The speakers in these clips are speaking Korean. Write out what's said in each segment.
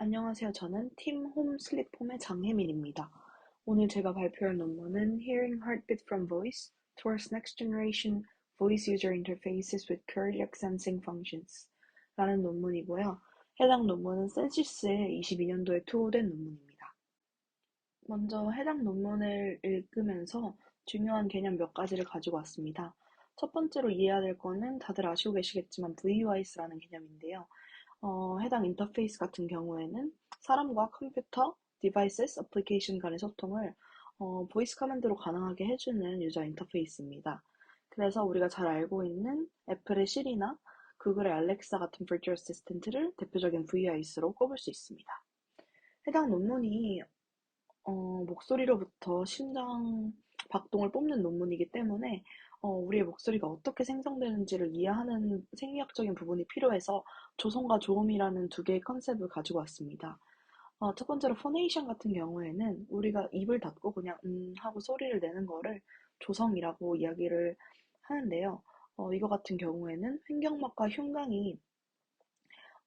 안녕하세요. 저는 팀 홈 슬립 홈의 장혜민입니다. 오늘 제가 발표할 논문은 Hearing Heartbeat from Voice Towards Next Generation Voice User Interfaces with Cardiac Sensing Functions 라는 논문이고요. 해당 논문은 센시스에 22년도에 투호된 논문입니다. 먼저 해당 논문을 읽으면서 중요한 개념 몇 가지를 가지고 왔습니다. 첫 번째로 이해해야 될 거는 다들 아시고 계시겠지만 VUIS라는 개념인데요. 해당 인터페이스 같은 경우에는 사람과 컴퓨터, 디바이스, 애플리케이션 간의 소통을 보이스 커맨드로 가능하게 해주는 유저 인터페이스입니다. 그래서 우리가 잘 알고 있는 애플의 시리나 구글의 알렉사 같은 버추얼 어시스턴트를 대표적인 VIS로 꼽을 수 있습니다. 해당 논문이 목소리로부터 심장 박동을 뽑는 논문이기 때문에 우리의 목소리가 어떻게 생성되는지를 이해하는 생리학적인 부분이 필요해서 조성과 조음이라는 두 개의 컨셉을 가지고 왔습니다. 첫 번째로 포네이션 같은 경우에는 우리가 입을 닫고 그냥 하고 소리를 내는 거를 조성이라고 이야기를 하는데요. 이거 같은 경우에는 횡격막과 흉곽이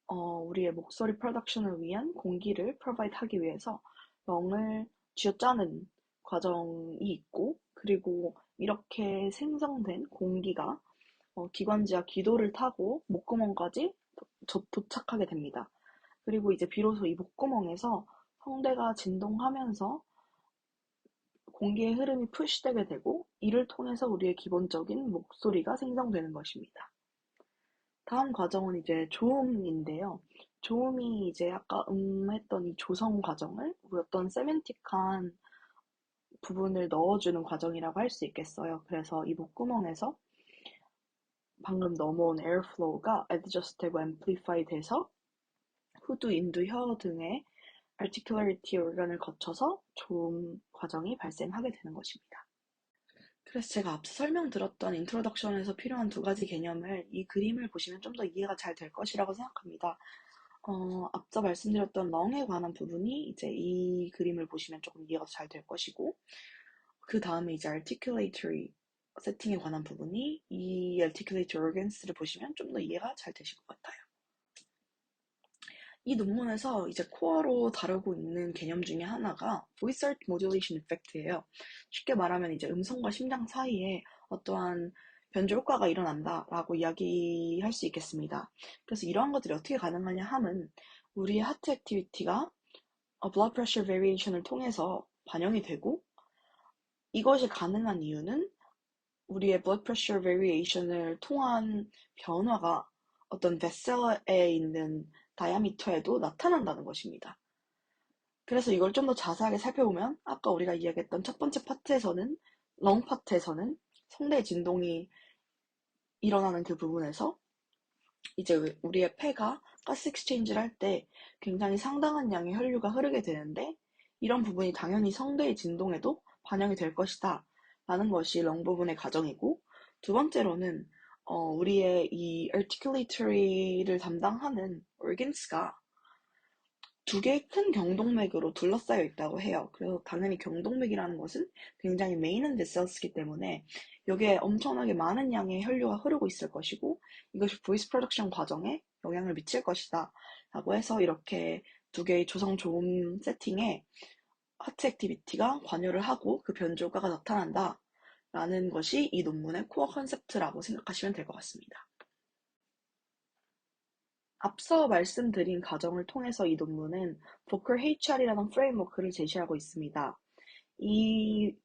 우리의 목소리 프로덕션을 위한 공기를 프로바이드 하기 위해서 렁을 쥐어짜는 과정이 있고, 그리고 이렇게 생성된 공기가 기관지와 기도를 타고 목구멍까지 도착하게 됩니다. 그리고 이제 비로소 이 목구멍에서 성대가 진동하면서 공기의 흐름이 푸시되게 되고, 이를 통해서 우리의 기본적인 목소리가 생성되는 것입니다. 다음 과정은 이제 조음인데요. 조음이 이제 아까 했던 이 조성 과정을 어떤 세멘틱한 부분을 넣어주는 과정이라고 할 수 있겠어요. 그래서 이 목구멍에서 방금 넘어온 에어플로우가 adjust되고 amplify 돼서 후두, 인두, 혀 등의 articularity organ을 거쳐서 조음 과정이 발생하게 되는 것입니다. 그래서 제가 앞서 설명드렸던 인트로덕션에서 필요한 두 가지 개념을 이 그림을 보시면 좀 더 이해가 잘 될 것이라고 생각합니다. 앞서 말씀드렸던 렁에 관한 부분이 이제 이 그림을 보시면 조금 이해가 잘 될 것이고, 그 다음에 이제 articulatory 세팅에 관한 부분이 이 articulatory organs를 보시면 좀 더 이해가 잘 되실 것 같아요. 이 논문에서 이제 코어로 다루고 있는 개념 중에 하나가 voice art modulation effect예요. 쉽게 말하면 이제 음성과 심장 사이에 어떠한 변조 효과가 일어난다라고 이야기할 수 있겠습니다. 그래서 이러한 것들이 어떻게 가능하냐 함은 우리의 하트 액티비티가 blood pressure variation을 통해서 반영이 되고, 이것이 가능한 이유는 우리의 blood pressure variation을 통한 변화가 어떤 베셀에 있는 다이아미터에도 나타난다는 것입니다. 그래서 이걸 좀 더 자세하게 살펴보면 아까 우리가 이야기했던 첫 번째 파트에서는 렁 파트에서는 성대 진동이 일어나는 그 부분에서 이제 우리의 폐가 가스 익스체인지를 할 때 굉장히 상당한 양의 혈류가 흐르게 되는데, 이런 부분이 당연히 성대의 진동에도 반영이 될 것이다 라는 것이 렁 부분의 가정이고, 두 번째로는 우리의 이 articulatory를 담당하는 organs가 두 개의 큰 경동맥으로 둘러싸여 있다고 해요. 그래서 당연히 경동맥이라는 것은 굉장히 메인은 베셀스이기 때문에 여기에 엄청나게 많은 양의 혈류가 흐르고 있을 것이고, 이것이 보이스 프로덕션 과정에 영향을 미칠 것이다 라고 해서 이렇게 두 개의 조성 조음 세팅에 하트 액티비티가 관여를 하고 그 변조가가 나타난다 라는 것이 이 논문의 코어 컨셉트라고 생각하시면 될 것 같습니다. 앞서 말씀드린 과정을 통해서 이 논문은 Vocal HR이라는 프레임워크를 제시하고 있습니다. 이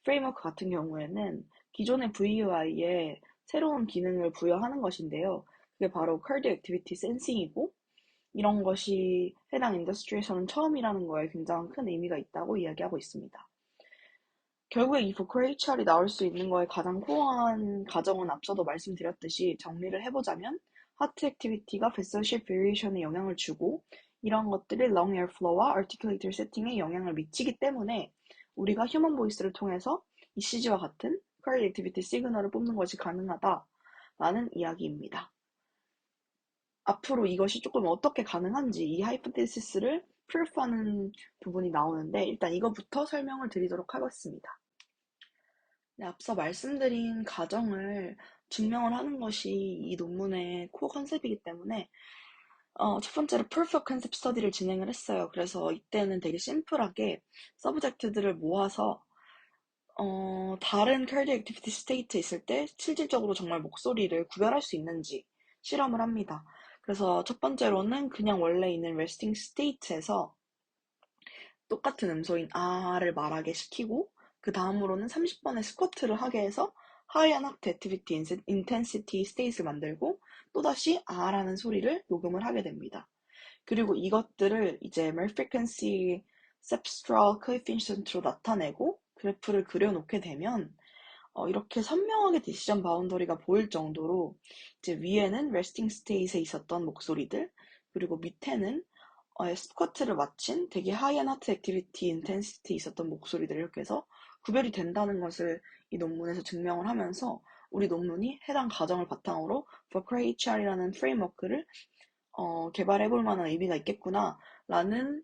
프레임워크 같은 경우에는 기존의 VUI에 새로운 기능을 부여하는 것인데요. 그게 바로 Cardiac Activity Sensing이고, 이런 것이 해당 인더스트리에서는 처음이라는 거에 굉장히 큰 의미가 있다고 이야기하고 있습니다. 결국에 이 Vocal HR이 나올 수 있는 거에 가장 코어한 과정은 앞서도 말씀드렸듯이 정리를 해보자면, 하트 액티비티가 vessel shape variation에 영향을 주고, 이런 것들이 lung airflow와 articulator 세팅에 영향을 미치기 때문에 우리가 휴먼 보이스를 통해서 ECG와 같은 cardiac activity 시그널을 뽑는 것이 가능하다라는 이야기입니다. 앞으로 이것이 조금 어떻게 가능한지 이 하이포테시스를 프루프하는 부분이 나오는데, 일단 이거부터 설명을 드리도록 하겠습니다. 네, 앞서 말씀드린 가정을 증명을 하는 것이 이 논문의 코어 컨셉이기 때문에 첫 번째로 Proof of Concept Study를 진행을 했어요. 그래서 이때는 되게 심플하게 서브젝트들을 모아서 다른 cardiac activity state에 있을 때 실질적으로 정말 목소리를 구별할 수 있는지 실험을 합니다. 그래서 첫 번째로는 그냥 원래 있는 resting state에서 똑같은 음소인 아를 말하게 시키고 그 다음으로는 30번의 스쿼트를 하게 해서 high and hot activity intensity state를 만들고 또다시 아라는 소리를 녹음을 하게 됩니다. 그리고 이것들을 이제 Merfrequency Cepstral Coefficient로 나타내고 그래프를 그려놓게 되면 이렇게 선명하게 디시전 바운더리가 보일 정도로 이제 위에는 resting state에 있었던 목소리들 그리고 밑에는 스쿼트를 마친 되게 하이 앤 하트 액티비티 인텐시티 있었던 목소리들 이렇게 해서 구별이 된다는 것을 이 논문에서 증명을 하면서 우리 논문이 해당 과정을 바탕으로 Vocray HR이라는 프레임워크를 개발해 볼 만한 의미가 있겠구나라는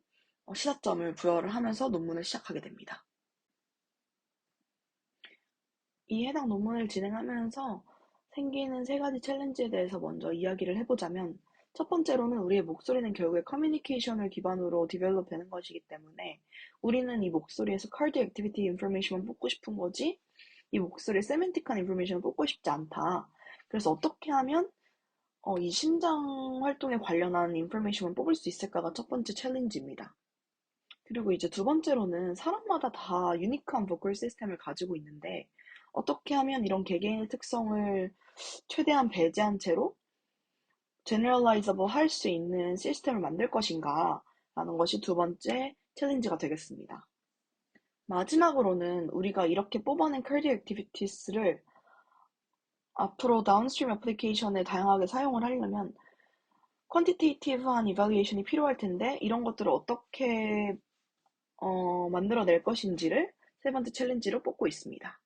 시사점을 부여를 하면서 논문을 시작하게 됩니다. 이 해당 논문을 진행하면서 생기는 세 가지 챌린지에 대해서 먼저 이야기를 해보자면 첫 번째로는 우리의 목소리는 결국에 커뮤니케이션을 기반으로 디벨롭 되는 것이기 때문에 우리는 이 목소리에서 cardiac activity information만 뽑고 싶은 거지 이 목소리의 세멘틱한 인포메이션을 뽑고 싶지 않다. 그래서 어떻게 하면 이 심장 활동에 관련한 인포메이션을 뽑을 수 있을까가 첫 번째 챌린지입니다. 그리고 이제 두 번째로는 사람마다 다 유니크한 보컬 시스템을 가지고 있는데 어떻게 하면 이런 개개인의 특성을 최대한 배제한 채로 generalizable 할 수 있는 시스템을 만들 것인가 라는 것이 두 번째 챌린지가 되겠습니다. 마지막으로는 우리가 이렇게 뽑아낸 cardiac activities를 앞으로 다운스트림 애플리케이션에 다양하게 사용을 하려면 퀀티테이티브한 이발리에이션이 필요할 텐데 이런 것들을 어떻게 만들어낼 것인지를 세 번째 챌린지로 뽑고 있습니다.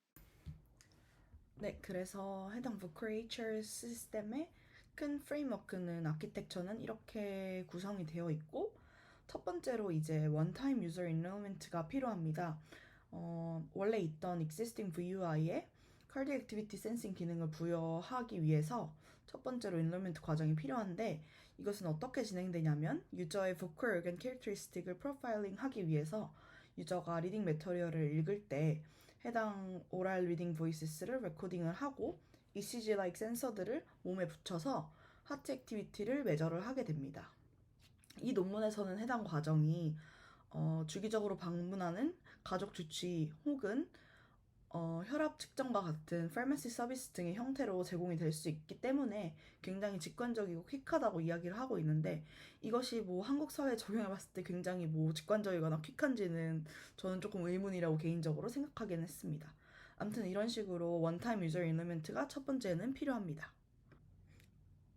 네, 그래서 해당 Vocreature 시스템의 큰 프레임워크는 아키텍처는 이렇게 구성이 되어 있고 첫 번째로 이제 원타임 유저 인롤먼트가 필요합니다. 원래 있던 existing VUI에 cardiac activity sensing 기능을 부여하기 위해서 첫 번째로 인롤먼트 과정이 필요한데 이것은 어떻게 진행되냐면 유저의 vocal organ characteristic을 프로파일링 하기 위해서 유저가 리딩 매터리얼을 읽을 때 해당 오랄 리딩 보이스를 레코딩을 하고 ECG-like 센서들을 몸에 붙여서 하트 액티비티를 메저를 하게 됩니다. 이 논문에서는 해당 과정이 주기적으로 방문하는 가족 주치 혹은 혈압 측정과 같은 파마시 서비스 등의 형태로 제공이 될 수 있기 때문에 굉장히 직관적이고 퀵하다고 이야기를 하고 있는데 이것이 뭐 한국 사회에 적용해 봤을 때 굉장히 뭐 직관적이거나 퀵한지는 저는 조금 의문이라고 개인적으로 생각하긴 했습니다. 아무튼 이런 식으로 원타임 유저 인러멘트가 첫 번째는 필요합니다.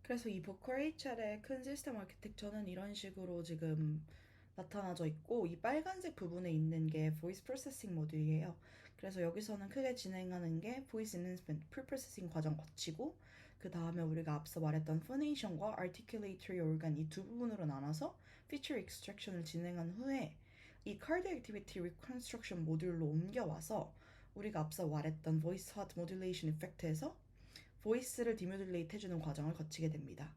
그래서 이 보컬 HR의 큰 시스템 아키텍처는 이런 식으로 지금 나타나져 있고 이 빨간색 부분에 있는 게 보이스 프로세싱 모듈이에요. 그래서 여기서는 크게 진행하는 게 보이스 인핸스먼트 프리프로세싱 과정 거치고 그 다음에 우리가 앞서 말했던 포네이션과 articulatory organ 이 두 부분으로 나눠서 feature extraction을 진행한 후에 이 cardiac activity reconstruction 모듈로 옮겨와서 우리가 앞서 말했던 voice heart modulation effect에서 보이스를 디모듈레이트 해주는 과정을 거치게 됩니다.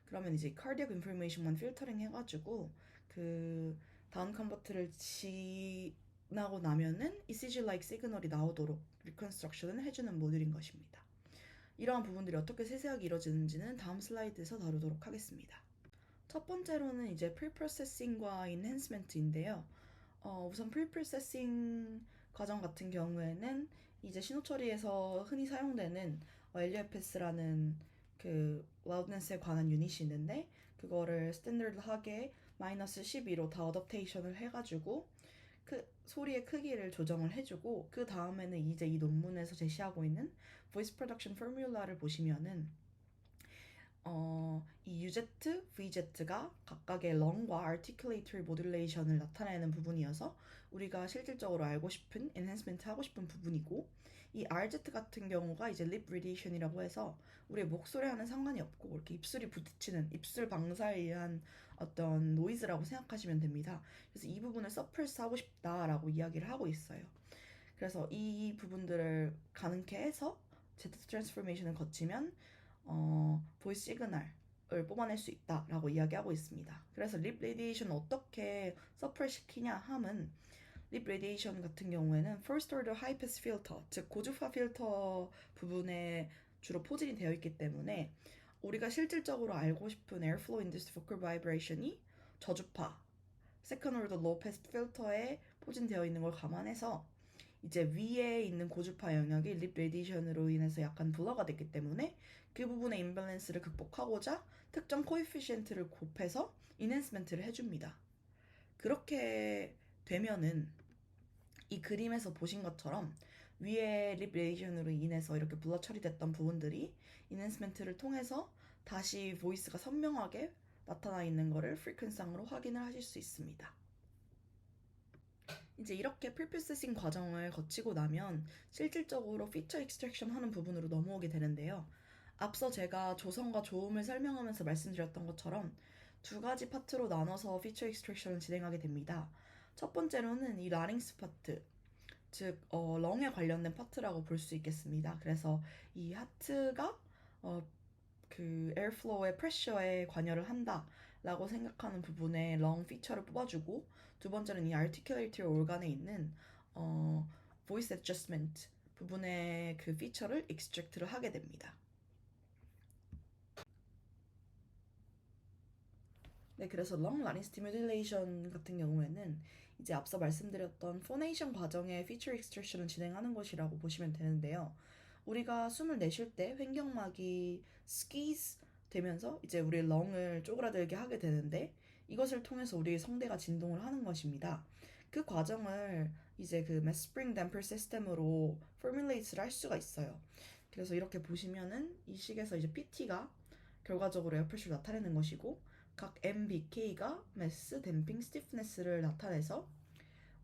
그러면 이제 cardiac information만 필터링 해가지고 그 다운 컨버트를 지나고 나면은 ECG-like 시그널이 나오도록 리컨스트럭션을 해주는 모듈인 것입니다. 이러한 부분들이 어떻게 세세하게 이루어지는지는 다음 슬라이드에서 다루도록 하겠습니다. 첫 번째로는 이제 프리프로세싱과 인핸스먼트인데요. 우선 프리프로세싱 과정 같은 경우에는 이제 신호 처리에서 흔히 사용되는 LUFS라는 그 라우드네스에 관한 유닛이 있는데 그거를 스탠더드하게 마이너스 12로 다 어댑테이션을 해가지고 그 소리의 크기를 조정을 해주고 그 다음에는 이제 이 논문에서 제시하고 있는 보이스 프로덕션 포뮬라를 보시면은 이 UZ, VZ가 각각의 렁과 articulatory modulation을 나타내는 부분이어서 우리가 실질적으로 알고 싶은 enhancement 하고 싶은 부분이고 이 RZ 같은 경우가 이제 lip radiation이라고 해서 우리의 목소리와는 상관이 없고 이렇게 입술이 부딪히는 입술 방사에 의한 어떤 노이즈라고 생각하시면 됩니다. 그래서 이 부분을 suppress 하고 싶다라고 이야기를 하고 있어요. 그래서 이 부분들을 가능케 해서 Z 트랜스포메이션을 거치면 보이스 시그널 뽑아낼 수 있다라고 이야기하고 있습니다. 그래서 립 레디에이션 어떻게 서프레 시키냐 함은 립 레디에이션 같은 경우에는 first order high pass filter, 즉 고주파 필터 부분에 주로 포진이 되어 있기 때문에 우리가 실질적으로 알고 싶은 airflow induced focal vibration이 저주파 second order low pass 필터에 포진되어 있는 걸 감안해서 이제 위에 있는 고주파 영역이 립 레디에이션으로 인해서 약간 블러가 됐기 때문에 그 부분의 임밸런스를 극복하고자 특정 코에피시엔트를 곱해서 인핸스먼트를 해줍니다. 그렇게 되면은 이 그림에서 보신 것처럼 위에 립 레디에이션으로 인해서 이렇게 블러 처리됐던 부분들이 인핸스먼트를 통해서 다시 보이스가 선명하게 나타나 있는 거를 프리퀀스상으로 확인을 하실 수 있습니다. 이제 이렇게 프리프로세싱 과정을 거치고 나면 실질적으로 피처 익스트랙션 하는 부분으로 넘어오게 되는데요. 앞서 제가 조성과 조음을 설명하면서 말씀드렸던 것처럼 두 가지 파트로 나눠서 피처 익스트랙션을 진행하게 됩니다. 첫 번째로는 이 라링스 파트, 즉 렁에 관련된 파트라고 볼 수 있겠습니다. 그래서 이 하트가 그 에어플로우의 프레셔에 관여를 한다라고 생각하는 부분에 렁 피처를 뽑아주고, 두 번째는 이 articulatory organ에 있는 voice adjustment 부분의 그 피처를 extract를 하게 됩니다. 네, 그래서 lung larynx stimulation 같은 경우에는 이제 앞서 말씀드렸던 phonation 과정의 feature extraction을 진행하는 것이라고 보시면 되는데요. 우리가 숨을 내쉴 때 횡격막이 squeeze 되면서 이제 우리 렁을 쪼그라들게 하게 되는데 이것을 통해서 우리의 성대가 진동을 하는 것입니다. 그 과정을 이제 그 Maspring Damper System으로 formulate를 할 수가 있어요. 그래서 이렇게 보시면은 이 식에서 이제 PT가 결과적으로 에어프레셔를 나타내는 것이고 각 MBK가 mass damping stiffness를 나타내서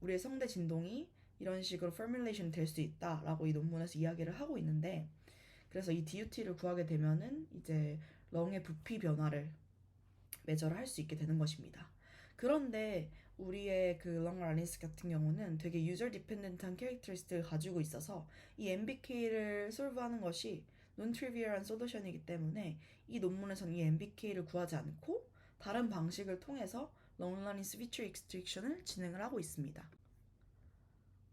우리의 성대 진동이 이런 식으로 formulation 될 수 있다라고 이 논문에서 이야기를 하고 있는데, 그래서 이 DUT를 구하게 되면은 이제 렁의 부피 변화를 매저를 할 수 있게 되는 것입니다. 그런데 우리의 그 렁 라린스 같은 경우는 되게 유저 디펜던트한 캐릭터리스틱을 가지고 있어서 이 MBK를 솔브하는 것이 논트리비얼한 솔루션이기 때문에 이 논문에서는 이 MBK를 구하지 않고 다른 방식을 통해서 렁 라린스 피처 익스트랙션을 진행을 하고 있습니다.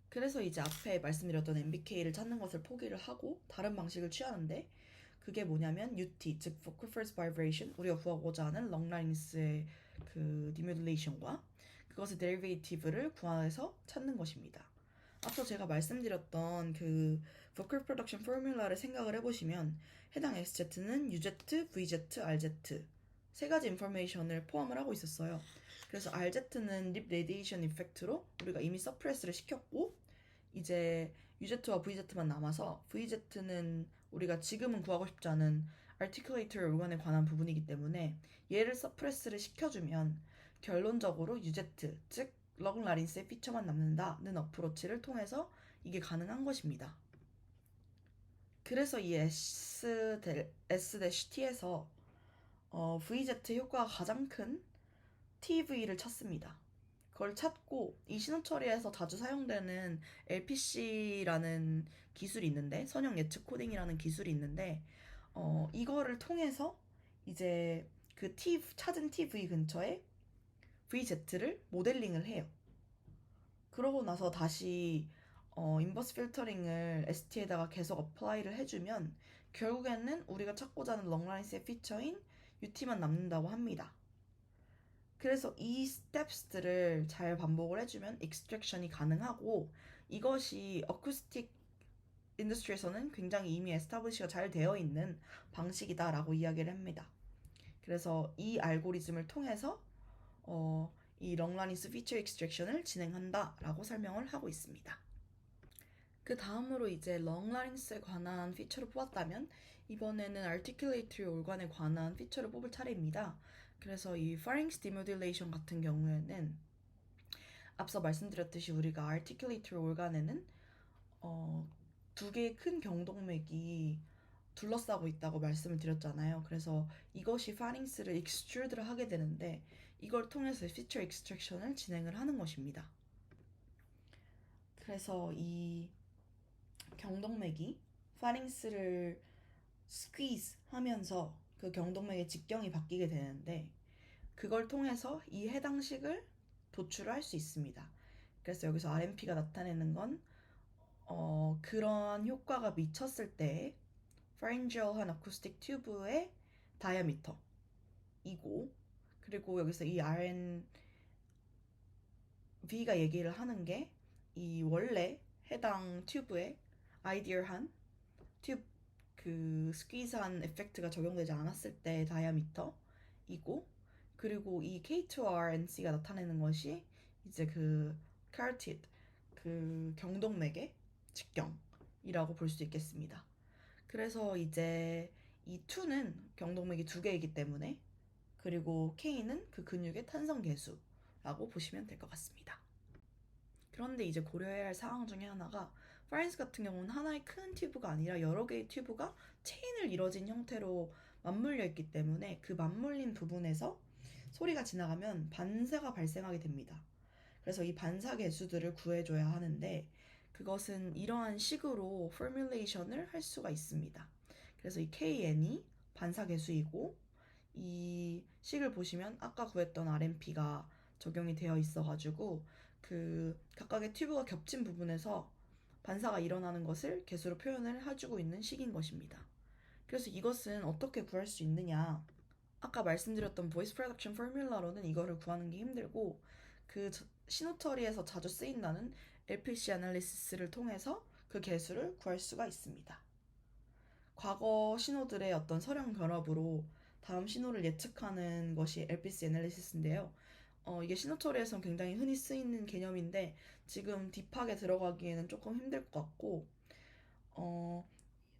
그래서 이제 앞에 말씀드렸던 MBK를 찾는 것을 포기를 하고 다른 방식을 취하는데, 그게 뭐냐면 UT, 즉 Focal First Vibration, 우리가 구하고자 하는 렁 라린스의 그 디모듈레이션과 그것의 데리베이티브를 구해서 찾는 것입니다. 앞서 제가 말씀드렸던 그 Vocal Production Formula를 생각을 해보시면 해당 SZ는 UZ, VZ, RZ 세 가지 인포메이션을 포함을 하고 있었어요. 그래서 RZ는 립 레디에이션 이펙트로 우리가 이미 서프레스를 시켰고 이제 UZ와 VZ만 남아서 VZ는 우리가 지금은 구하고 싶지 않은 articulator organ에 관한 부분이기 때문에 얘를 서프레스를 시켜주면 결론적으로 UZ, 즉 렁 라린스의 피처만 남는다는 어프로치를 통해서 이게 가능한 것입니다. 그래서 이 S-T에서 VZ 효과가 가장 큰 TV를 찾습니다. 그걸 찾고 이 신호 처리에서 자주 사용되는 LPC라는 기술이 있는데, 선형 예측 코딩이라는 기술이 있는데 이거를 통해서 이제 그 찾은 TV 근처에 VZ를 모델링을 해요. 그러고 나서 다시 인버스 필터링을 ST에다가 계속 어플라이를 해주면 결국에는 우리가 찾고자 하는 렁라인스의 피처인 UT만 남는다고 합니다. 그래서 이 스텝스들을 잘 반복을 해주면 익스트랙션이 가능하고, 이것이 어쿠스틱 인더스트리에서는 굉장히 이미 에스타블리시가 잘 되어 있는 방식이다라고 이야기를 합니다. 그래서 이 알고리즘을 통해서 이 렁라니스 피처 익스트랙션을 진행한다라고 설명을 하고 있습니다. 그 다음으로 이제 렁라린스에 관한 피처를 뽑았다면 이번에는 articulatory organ에 관한 피처를 뽑을 차례입니다. 그래서 이 pharynx demodulation 같은 경우에는 앞서 말씀드렸듯이 우리가 articulatory organ에는 두 개의 큰 경동맥이 둘러싸고 있다고 말씀을 드렸잖아요. 그래서 이것이 pharynx를 extrude를 하게 되는데 이걸 통해서 feature extraction을 진행을 하는 것입니다. 그래서 이 경동맥이 pharynx를 squeeze 하면서 그 경동맥의 직경이 바뀌게 되는데 그걸 통해서 이 해당 식을 도출할 수 있습니다. 그래서 여기서 RMP가 나타내는 건 그러한 효과가 미쳤을 때 pharyngeal한 acoustic tube의 다이아미터이고 그리고 여기서 이 RNV가 얘기를 하는 게 이 원래 해당 튜브에 아이디얼한 튜브 그 스퀴즈한 에펙트가 적용되지 않았을 때 다이아미터이고 그리고 이 K2RNC가 나타내는 것이 이제 그 carotid 그 경동맥의 직경이라고 볼 수 있겠습니다. 그래서 이제 이 2는 경동맥이 두 개이기 때문에 그리고 K는 그 근육의 탄성 계수라고 보시면 될 것 같습니다. 그런데 이제 고려해야 할 사항 중에 하나가 파렌스 같은 경우는 하나의 큰 튜브가 아니라 여러 개의 튜브가 체인을 이뤄진 형태로 맞물려 있기 때문에 그 맞물린 부분에서 소리가 지나가면 반사가 발생하게 됩니다. 그래서 이 반사 계수들을 구해줘야 하는데 그것은 이러한 식으로 포뮬레이션을 할 수가 있습니다. 그래서 이 KN이 반사 계수이고 이 식을 보시면 아까 구했던 RMP가 적용이 되어 있어가지고 그 각각의 튜브가 겹친 부분에서 반사가 일어나는 것을 개수로 표현을 해주고 있는 식인 것입니다. 그래서 이것은 어떻게 구할 수 있느냐? 아까 말씀드렸던 보이스 프로덕션 포뮬러로는 이거를 구하는 게 힘들고 그 신호 처리에서 자주 쓰인다는 LPC 애널리시스를 통해서 그 개수를 구할 수가 있습니다. 과거 신호들의 어떤 서령 결합으로 다음 신호를 예측하는 것이 LPC 애널리시스인데요. 이게 신호 처리에서는 굉장히 흔히 쓰이는 개념인데 지금 딥하게 들어가기에는 조금 힘들 것 같고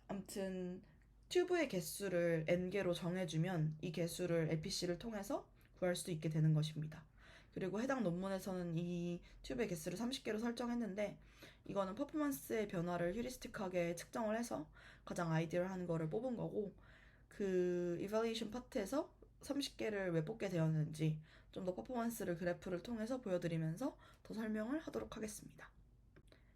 아무튼 튜브의 개수를 n개로 정해주면 이 개수를 LPC를 통해서 구할 수 있게 되는 것입니다. 그리고 해당 논문에서는 이 튜브의 개수를 30개로 설정했는데 이거는 퍼포먼스의 변화를 휴리스틱하게 측정을 해서 가장 아이디얼한 거를 뽑은 거고 그 이발리에이션 파트에서 30개를 왜 뽑게 되었는지 좀 더 퍼포먼스를 그래프를 통해서 보여드리면서 더 설명을 하도록 하겠습니다.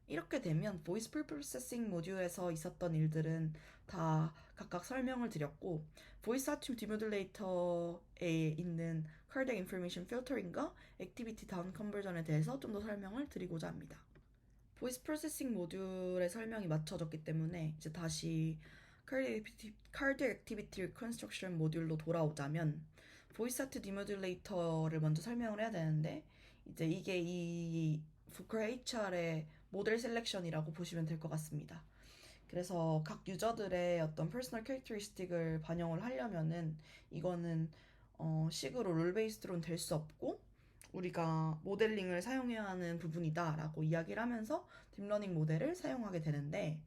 이렇게 되면 보이스 프리프로세싱 모듈에서 있었던 일들은 다 각각 설명을 드렸고 보이스 아튠 디모듈레이터에 있는 cardiac information filtering과 activity down conversion에 대해서 좀 더 설명을 드리고자 합니다. 보이스 프로세싱 모듈의 설명이 마쳐졌기 때문에 이제 다시 cardiac activity reconstruction 모듈로 돌아오자면 보이스 아트 디모듈레이터를 먼저 설명을 해야 되는데 이제 이게 이 부크라 HR의 모델 셀렉션이라고 보시면 될 것 같습니다. 그래서 각 유저들의 어떤 퍼스널 캐릭터리스틱을 반영을 하려면은 이거는 식으로 룰 베이스드로는 될 수 없고 우리가 모델링을 사용해야 하는 부분이다라고 이야기를 하면서 딥러닝 모델을 사용하게 되는데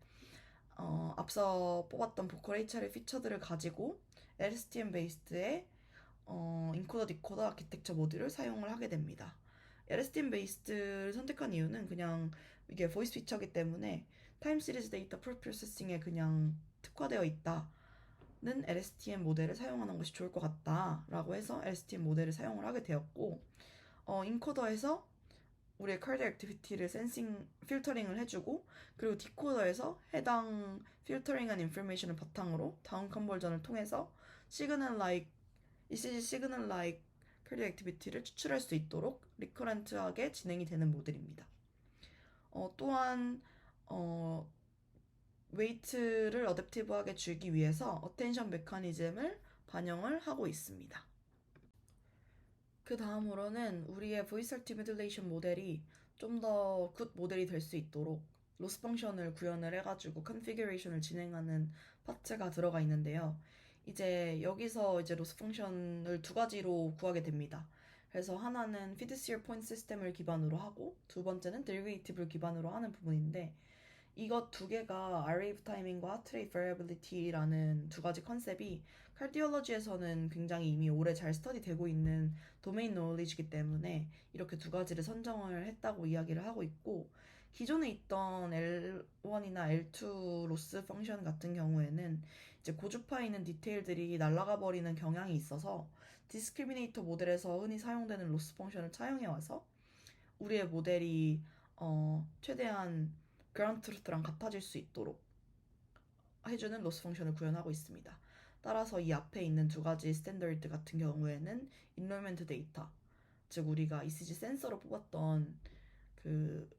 앞서 뽑았던 보컬 HR의 피처들을 가지고 LSTM 베이스드의 인코더 디코더 아키텍처 모듈을 사용을 하게 됩니다. LSTM 베이스드를 선택한 이유는 그냥 이게 보이스 피처이기 때문에 타임 시리즈 데이터 프로세싱에 그냥 특화되어 있다는 LSTM 모델을 사용하는 것이 좋을 것 같다라고 해서 LSTM 모델을 사용을 하게 되었고 인코더에서 우리의 cardiac activity를 센싱, 필터링을 해주고 그리고 디코더에서 해당 필터링한 인포메이션을 바탕으로 다운 컨버전을 통해서 시그널 like ECG 시그널 like cardiac activity를 추출할 수 있도록 리커런트하게 진행이 되는 모델입니다. 또한 웨이트를 어댑티브하게 주기 위해서 어텐션 메커니즘을 반영을 하고 있습니다. 그 다음으로는 우리의 보이스 알티미듈레이션 모델이 좀 더 굿 모델이 될 수 있도록 로스 펑션을 구현을 해가지고 컨피규레이션을 진행하는 파트가 들어가 있는데요. 이제 여기서 이제 로스 펑션을 두 가지로 구하게 됩니다. 그래서 하나는 피드시어 포인트 시스템을 기반으로 하고 두 번째는 데리베이티브를 기반으로 하는 부분인데 이것 두 개가 RAF 타이밍과 하트레이트 베리어빌리티라는 두 가지 컨셉이 카디올로지에서는 굉장히 이미 오래 잘 스터디되고 있는 도메인 노리지이기 때문에 이렇게 두 가지를 선정을 했다고 이야기를 하고 있고 기존에 있던 L1이나 L2 로스 펑션 같은 경우에는 이제 고주파 있는 디테일들이 날아가 버리는 경향이 있어서 디스크리미네이터 모델에서 흔히 사용되는 로스 펑션을 차용해 와서 우리의 모델이 최대한 그라운드 트루트랑 같아질 수 있도록 해주는 로스 펑션을 구현하고 있습니다. 따라서 이 앞에 있는 두 가지 스탠더드 같은 경우에는 인롤멘트 데이터, 즉 우리가 ECG 센서로 뽑았던 그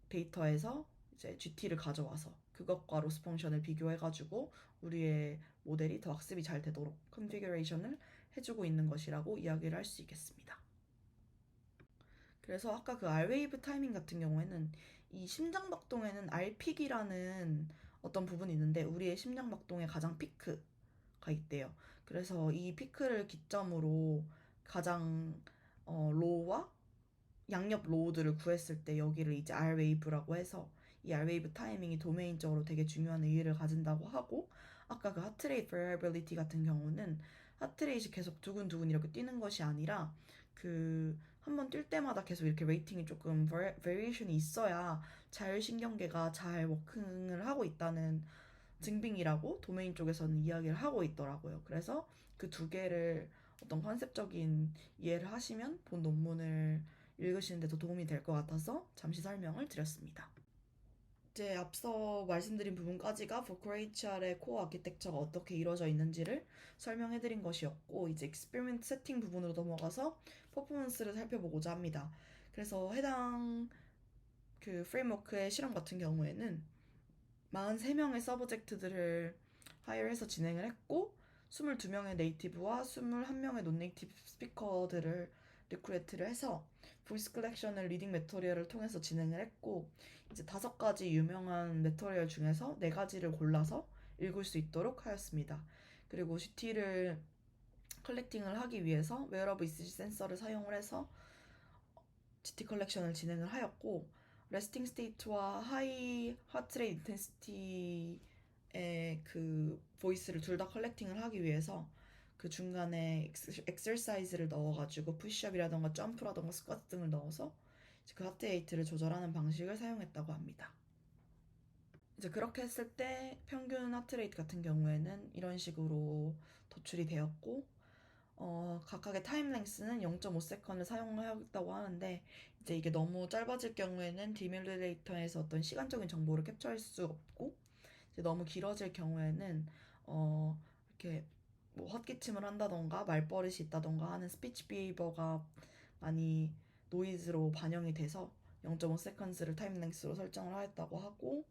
데이터에서 이제 GT를 가져와서 그것과 로스 펑션을 비교해가지고 우리의 모델이 더 학습이 잘 되도록 컨피규레이션을 해주고 있는 것이라고 이야기를 할 수 있겠습니다. 그래서 아까 그 R웨이브 타이밍 같은 경우에는 이 심장박동에는 R픽이라는 어떤 부분이 있는데 우리의 심장박동의 가장 피크가 있대요. 그래서 이 피크를 기점으로 가장 로우와 양옆 로우들을 구했을 때 여기를 이제 R웨이브라고 해서 이 R웨이브 타이밍이 도메인적으로 되게 중요한 의의를 가진다고 하고 아까 그 하트레이트 variability 같은 경우는 하트레이트이 계속 두근두근 이렇게 뛰는 것이 아니라 그 한 번 뛸 때마다 계속 이렇게 레이팅이 조금 variation이 있어야 자율신경계가 잘 워킹을 하고 있다는 증빙이라고 도메인 쪽에서는 이야기를 하고 있더라고요. 그래서 그 두 개를 어떤 컨셉적인 이해를 하시면 본 논문을 읽으시는 데 더 도움이 될 것 같아서 잠시 설명을 드렸습니다. 이제 앞서 말씀드린 부분까지가 보크레이치알의 코어 아키텍처가 어떻게 이루어져 있는지를 설명해드린 것이었고 이제 익스페리먼트 세팅 부분으로 넘어가서 퍼포먼스를 살펴보고자 합니다. 그래서 해당 그 프레임워크의 실험 같은 경우에는 43명의 서브젝트들을 하이어해서 진행을 했고 22명의 네이티브와 21명의 논네이티브 스피커들을 리크루트를 해서 보이스 컬렉션을 리딩 매터리얼을 통해서 진행을 했고 이제 5가지 유명한 매터리얼 중에서 4가지를 골라서 읽을 수 있도록 하였습니다. 그리고 GT를 컬렉팅을 하기 위해서 웨어러블 ECG 센서를 사용을 해서 GT 컬렉션을 진행을 하였고 레스팅 스테이트와 하이 하트레이트 인텐시티의 그 보이스를 둘 다 컬렉팅을 하기 위해서 그 중간에 엑서사이즈를 넣어가지고 푸시업이라던가 점프라던가 스쿼트 등을 넣어서 그 하트레이트를 조절하는 방식을 사용했다고 합니다. 이제 그렇게 했을 때 평균 하트레이트 같은 경우에는 이런 식으로 도출이 되었고 각각의 타임 랭스는 0.5세컨을 사용하였다고 하는데 이제 이게 너무 짧아질 경우에는 디밀레이터에서 어떤 시간적인 정보를 캡처할 수 없고 이제 너무 길어질 경우에는 이렇게 뭐 헛기침을 한다던가 말버릇이 있다던가 하는 스피치 비헤이버가 많이 노이즈로 반영이 돼서 0.5세컨스를 타임 랭스로 설정을 하였다고 하고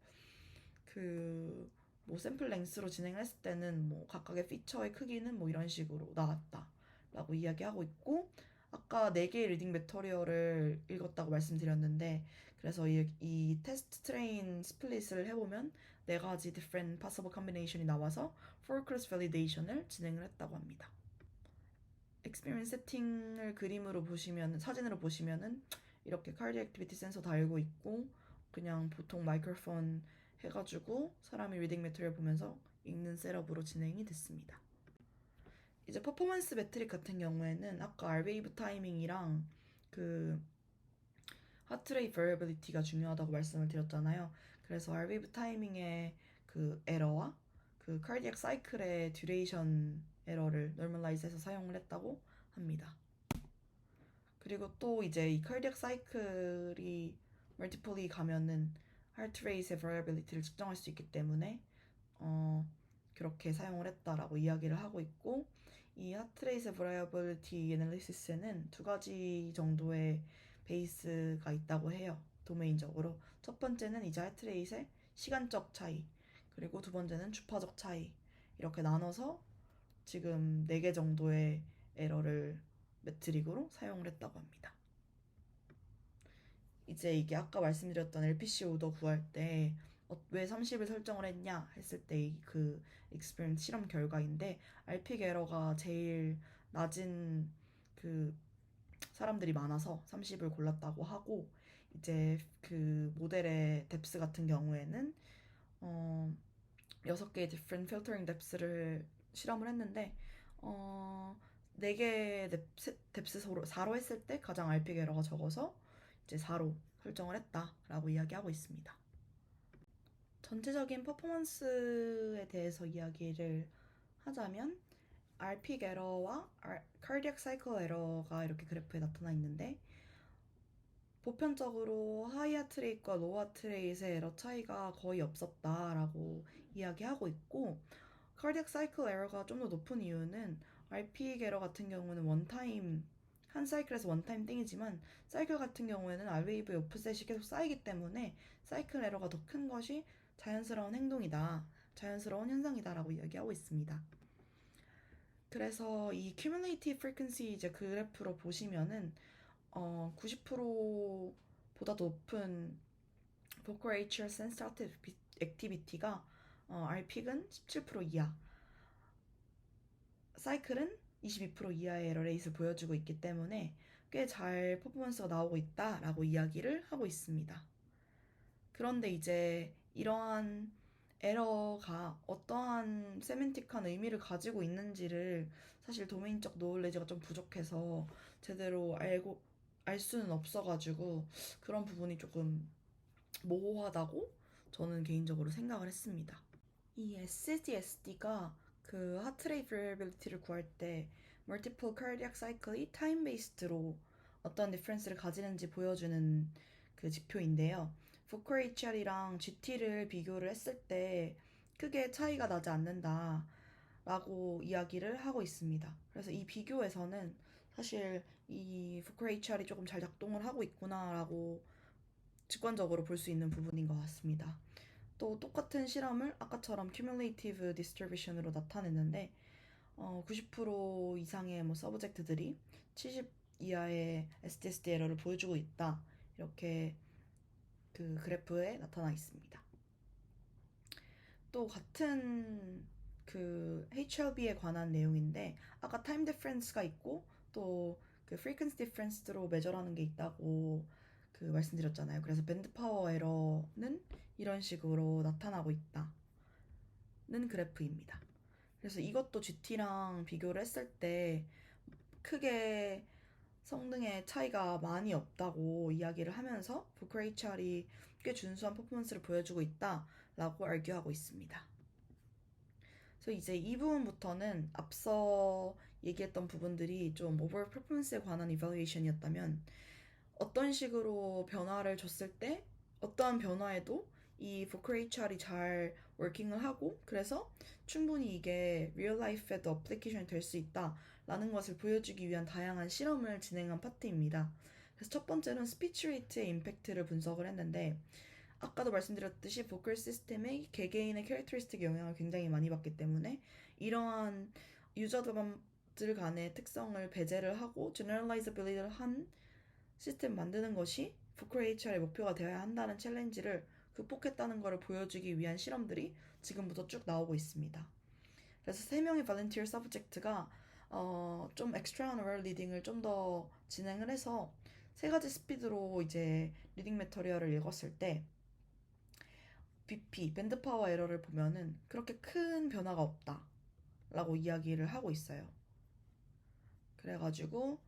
그 뭐 샘플 랭스로 진행했을 때는 뭐 각각의 피처의 크기는 뭐 이런 식으로 나왔다 라고 이야기하고 있고 아까 4개의 리딩 매터리얼을 읽었다고 말씀드렸는데 그래서 이 테스트 트레인 스플릿을 해보면 4가지 different possible combination이 나와서 for cross validation을 진행을 했다고 합니다. experience 세팅을 그림으로 보시면 사진으로 보시면은 이렇게 cardiac activity 센서 달고 있고 그냥 보통 마이크로폰 해가지고 사람이 리딩 매터리얼 보면서 읽는 셋업으로 진행이 됐습니다. 이제 퍼포먼스 매트릭 같은 경우에는 아까 R웨이브 타이밍이랑 그 하트레이트 버리어빌리티가 중요하다고 말씀을 드렸잖아요. 그래서 R웨이브 타이밍의 그 에러와 그 카디악 사이클의 듀레이션 에러를 노멀라이즈해서 사용을 했다고 합니다. 그리고 또 이제 이 카디악 사이클이 멀티플리 가면은 하트레이트의 버리어빌리티를 측정할 수 있기 때문에 그렇게 사용을 했다라고 이야기를 하고 있고 이 하트레이트 버라이어빌리티 애널리시스에는 2가지 정도의 베이스가 있다고 해요. 도메인적으로. 첫 번째는 이제 하트레이트의 시간적 차이 그리고 두 번째는 주파적 차이 이렇게 나눠서 지금 4개 정도의 에러를 매트릭으로 사용을 했다고 합니다. 이제 이게 아까 말씀드렸던 LPC 오더 구할 때 왜 30을 설정을 했냐 했을 때 그 익스페리먼트 실험 결과인데 RPC 에러가 제일 낮은 그 사람들이 많아서 30을 골랐다고 하고 이제 그 모델의 뎁스 같은 경우에는 6개의 different filtering 뎁스를 실험을 했는데 4개의 뎁스 4로 했을 때 가장 RPC 에러가 적어서 이제 4로 설정을 했다라고 이야기하고 있습니다. 전체적인 퍼포먼스에 대해서 이야기를 하자면 RPC 에러와 Cardiac Cycle 에러가 이렇게 그래프에 나타나 있는데 보편적으로 하이 하트레이트과 로우 하트레이트의 에러 차이가 거의 없었다라고 이야기하고 있고 cardiac cycle error가 좀 더 높은 이유는 RP 에러 같은 경우는 원타임 한 사이클에서 원타임 띵이지만 사이클 같은 경우에는 R웨이브의 오프셋이 계속 쌓이기 때문에 사이클 에러가 더 큰 것이 자연스러운 행동이다, 자연스러운 현상이다라고 이야기하고 있습니다. 그래서 이 cumulative frequency 이제 그래프로 보시면은 90%보다 높은 vocal atrial sense activity가 RP는 17% 이하, 사이클은 22% 이하의 에러 레이스를 보여주고 있기 때문에 꽤 잘 퍼포먼스가 나오고 있다라고 이야기를 하고 있습니다. 그런데 이제 이러한 에러가 어떠한 세멘틱한 의미를 가지고 있는지를 사실 도메인적 노을레지가 좀 부족해서 제대로 알 수는 없어가지고 그런 부분이 조금 모호하다고 저는 개인적으로 생각을 했습니다. 이 SDSD가 그 하트레이트 variability를 구할 때 multiple cardiac cycle이 time based로 어떤 디퍼런스를 가지는지 보여주는 그 지표인데요. vocal HR이랑 GT를 비교를 했을 때 크게 차이가 나지 않는다 라고 이야기를 하고 있습니다. 그래서 이 비교에서는 사실 이 vocal HR이 조금 잘 작동을 하고 있구나 라고 직관적으로 볼 수 있는 부분인 것 같습니다. 또 똑같은 실험을 아까처럼 cumulative distribution으로 나타냈는데 90% 이상의 서브젝트들이 70 이하의 SDSD 에러를 보여주고 있다, 이렇게 그 그래프에 나타나 있습니다. 또 같은 그 HLB에 관한 내용인데 아까 타임 디퍼런스가 있고 또 그 frequency difference로 매절하는 게 있다고 그 말씀드렸잖아요. 그래서 밴드 파워 에러는 이런 식으로 나타나고 있다는 그래프입니다. 그래서 이것도 GT랑 비교를 했을 때 크게 성능의 차이가 많이 없다고 이야기를 하면서 보컬 HR이 꽤 준수한 퍼포먼스를 보여주고 있다라고 알교하고 있습니다. 그래서 이제 이 부분부터는 앞서 얘기했던 부분들이 좀 오버all 퍼포먼스에 관한 이발루에이션이었다면 어떤 식으로 변화를 줬을 때 어떠한 변화에도 이 보컬 HR이 잘 워킹을 하고 그래서 충분히 이게 리얼 라이프에도 어플리케이션이 될 수 있다라는 것을 보여주기 위한 다양한 실험을 진행한 파트입니다. 그래서 첫 번째는 스피치 레이트의 임팩트를 분석을 했는데 아까도 말씀드렸듯이 보컬 시스템의 개개인의 캐릭터리스틱 영향을 굉장히 많이 받기 때문에 이러한 유저들 간의 특성을 배제를 하고 generalizability를 한 시스템 만드는 것이 보컬 HR의 목표가 되어야 한다는 챌린지를 극복했다는 것을 보여주기 위한 실험들이 지금부터 쭉 나오고 있습니다. 그래서 3명의 volunteer subject가 좀 extraoral 리딩을 좀 더 진행을 해서 3가지 스피드로 이제 리딩 매터리얼을 읽었을 때 BP, 밴드 파워 에러를 보면은 그렇게 큰 변화가 없다 라고 이야기를 하고 있어요. 그래가지고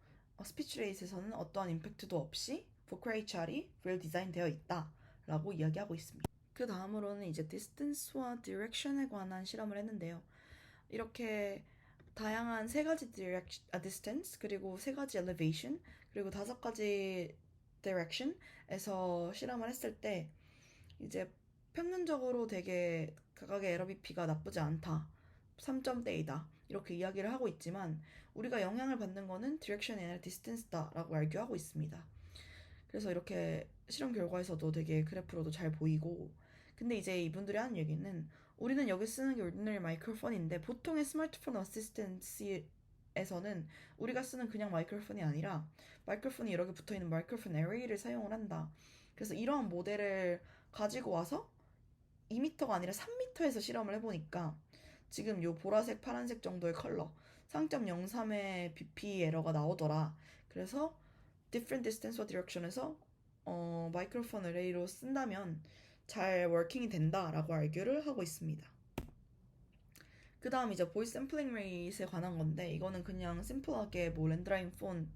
스피치 레이트에서는 어떠한 임팩트도 없이 보컬 HR이 well 디자인 되어 있다 라고 이야기하고 있습니다. 그 다음으로는 이제 디스턴스와 디렉션에 관한 실험을 했는데요. 이렇게 다양한 3가지 distance 그리고 3가지 elevation 그리고 5가지 direction에서 실험을 했을 때 이제 평균적으로 되게 각각의 에러 BP가 나쁘지 않다, 3점대이다 이렇게 이야기를 하고 있지만 우리가 영향을 받는 거는 디렉션이 아니라 디스턴스다 라고 알교하고 있습니다. 그래서 이렇게 실험 결과에서도 되게 그래프로도 잘 보이고, 근데 이제 이분들이 하는 얘기는 우리는 여기 쓰는 게 ordinary 마이크로폰인데 보통의 스마트폰 어시스턴스에서는 우리가 쓰는 그냥 마이크로폰이 아니라 마이크로폰이 여러 개 붙어있는 마이크로폰 에레이를 사용을 한다. 그래서 이러한 모델을 가지고 와서 2m가 아니라 3m에서 실험을 해보니까 지금 요 보라색 파란색 정도의 컬러 3.03의 BP 에러가 나오더라. 그래서 different distance와 direction에서 마이크로폰 어레이로 쓴다면 잘 워킹이 된다라고 알교를 하고 있습니다. 그 다음 이제 보이스 샘플링 레이트에 관한 건데 이거는 그냥 심플하게 뭐 랜드라인 폰,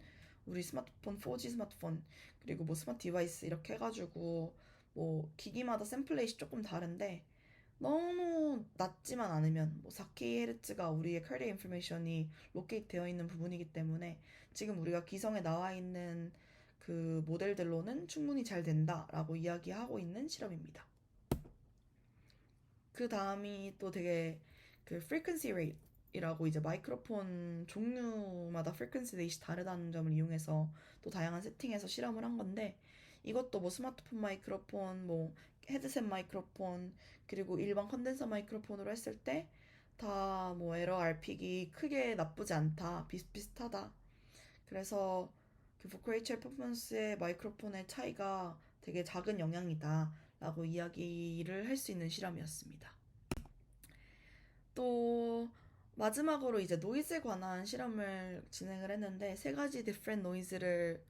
우리 스마트폰 4G 스마트폰 그리고 뭐 스마트 디바이스 이렇게 해가지고 뭐 기기마다 샘플 레이트이 조금 다른데 너무 낮지만 않으면 뭐 4kHz가 우리의 cardiac information이 로케이트 되어 있는 부분이기 때문에 지금 우리가 기성에 나와 있는 그 모델들로는 충분히 잘 된다라고 이야기하고 있는 실험입니다. 그 다음이 또 되게 그 frequency rate이라고 이제 마이크로폰 종류마다 frequency rate이 다르다는 점을 이용해서 또 다양한 세팅에서 실험을 한 건데, 이것도 뭐 스마트폰 마이크로폰, 뭐 헤드셋 마이크로폰, 그리고 일반 컨덴서 마이크로폰으로 했을 때 다 뭐 에러 RP기 크게 나쁘지 않다, 비슷비슷하다. 그래서 그 보컬 HL 퍼포먼스의 마이크로폰의 차이가 되게 작은 영향이다 라고 이야기를 할 수 있는 실험이었습니다. 또 마지막으로 이제 노이즈에 관한 실험을 진행을 했는데, 세 가지 different noise를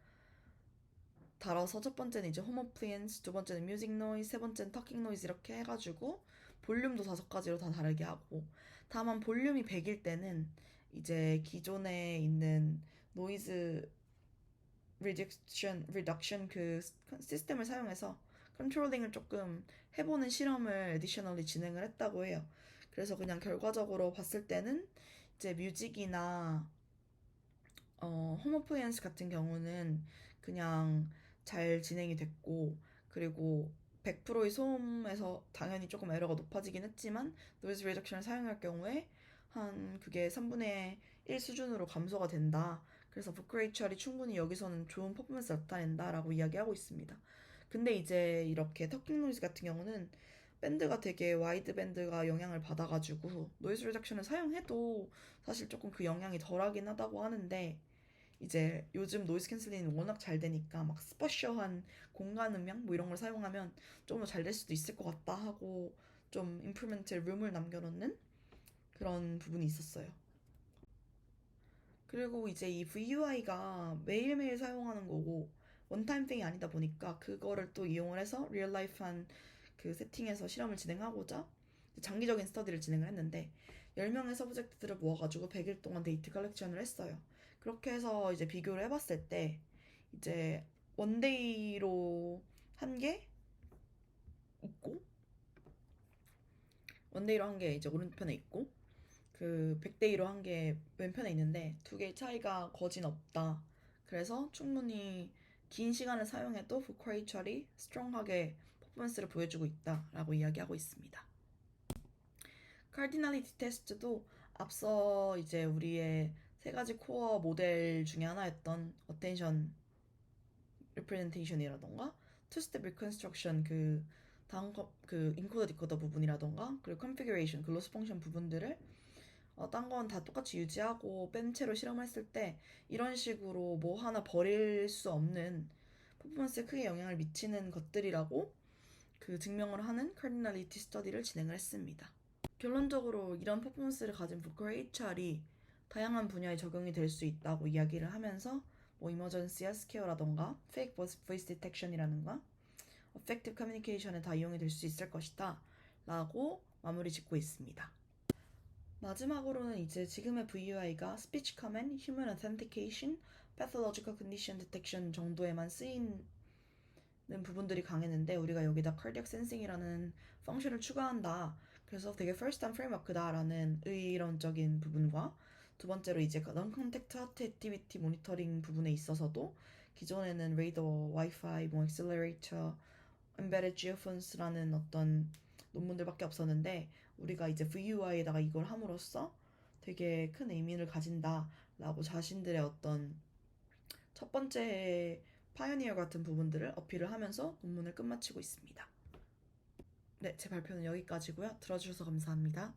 다뤄서 첫 번째는 이제 홈 어플리언스, 두 번째는 뮤직 노이즈, 세 번째는 터킹 노이즈 이렇게 해가지고 볼륨도 5가지로 다 다르게 하고, 다만 볼륨이 100일 때는 이제 기존에 있는 노이즈 리덕션 그 시스템을 사용해서 컨트롤링을 조금 해보는 실험을 에디셔널리 진행을 했다고 해요. 그래서 그냥 결과적으로 봤을 때는 이제 뮤직이나 홈 어플리언스 같은 경우는 그냥 잘 진행이 됐고, 그리고 100%의 소음에서 당연히 조금 에러가 높아지긴 했지만 노이즈 리덕션을 사용할 경우에 한 그게 3분의 1 수준으로 감소가 된다. 그래서 보컬 HR이 충분히 여기서는 좋은 퍼포먼스를 나타낸다 라고 이야기하고 있습니다. 근데 이제 이렇게 터킹 노이즈 같은 경우는 밴드가 되게 와이드 밴드가 영향을 받아가지고 노이즈 리덕션을 사용해도 사실 조금 그 영향이 덜하긴 하다고 하는데, 이제 요즘 노이즈 캔슬링이 워낙 잘 되니까 막 스퍼셔한 공간 음향 뭐 이런 걸 사용하면 좀 더 잘 될 수도 있을 것 같다 하고 좀 임프루먼트의 룸을 남겨놓는 그런 부분이 있었어요. 그리고 이제 이 VUI가 매일매일 사용하는 거고 원타임 띵이 아니다 보니까 그거를 또 이용을 해서 리얼 라이프한 그 세팅에서 실험을 진행하고자 장기적인 스터디를 진행을 했는데, 10명의 서브젝트들을 모아가지고 100일 동안 데이터 컬렉션을 했어요. 그렇게 해서 이제 비교를 해봤을 때 이제 원데이로 한 게 있고, 원데이로 한 게 이제 오른편에 있고, 그 100데이로 한 게 왼편에 있는데 두 개의 차이가 거진 없다. 그래서 충분히 긴 시간을 사용해도 보컬 스트롱하게 퍼포먼스를 보여주고 있다라고 이야기하고 있습니다. 카디널리티 테스트도 앞서 이제 우리의 세 가지 코어 모델 중에 하나였던 어텐션 리프레젠테이션이라던가 투스텝 리컨스트럭션 그 다음 그 인코더 디코더 부분이라던가 그리고 컨피규레이션 그 로스 펑션 부분들을 딴 건 다 똑같이 유지하고 뺀 채로 실험했을 때 이런 식으로 뭐 하나 버릴 수 없는 퍼포먼스에 크게 영향을 미치는 것들이라고 그 증명을 하는 카디널리티 스터디를 진행을 했습니다. 결론적으로 이런 퍼포먼스를 가진 보컬 HR이 다양한 분야에 적용이 될 수 있다고 이야기를 하면서 뭐 이머전시 헬스케어라던가 페이크 보이스 디텍션이라든가 어펙티브 커뮤니케이션에 다 이용이 될 수 있을 것이다 라고 마무리 짓고 있습니다. 마지막으로는 이제 지금의 VUI가 Speech Command, Human Authentication, Pathological Condition Detection 정도에만 쓰이는 부분들이 강했는데, 우리가 여기다 Cardiac Sensing이라는 펑션을 추가한다. 그래서 되게 First Time Framework다라는 의론적인 부분과, 두 번째로 이제 Non-Contact Heart Activity Monitoring 부분에 있어서도 기존에는 레이더, 와이파이, 뭐 Accelerator, Embedded Geophones라는 어떤 논문들밖에 없었는데, 우리가 이제 VUI에다가 이걸 함으로써 되게 큰 의미를 가진다라고 자신들의 어떤 첫 번째 파이오니어 같은 부분들을 어필을 하면서 논문을 끝마치고 있습니다. 네, 제 발표는 여기까지고요. 들어주셔서 감사합니다.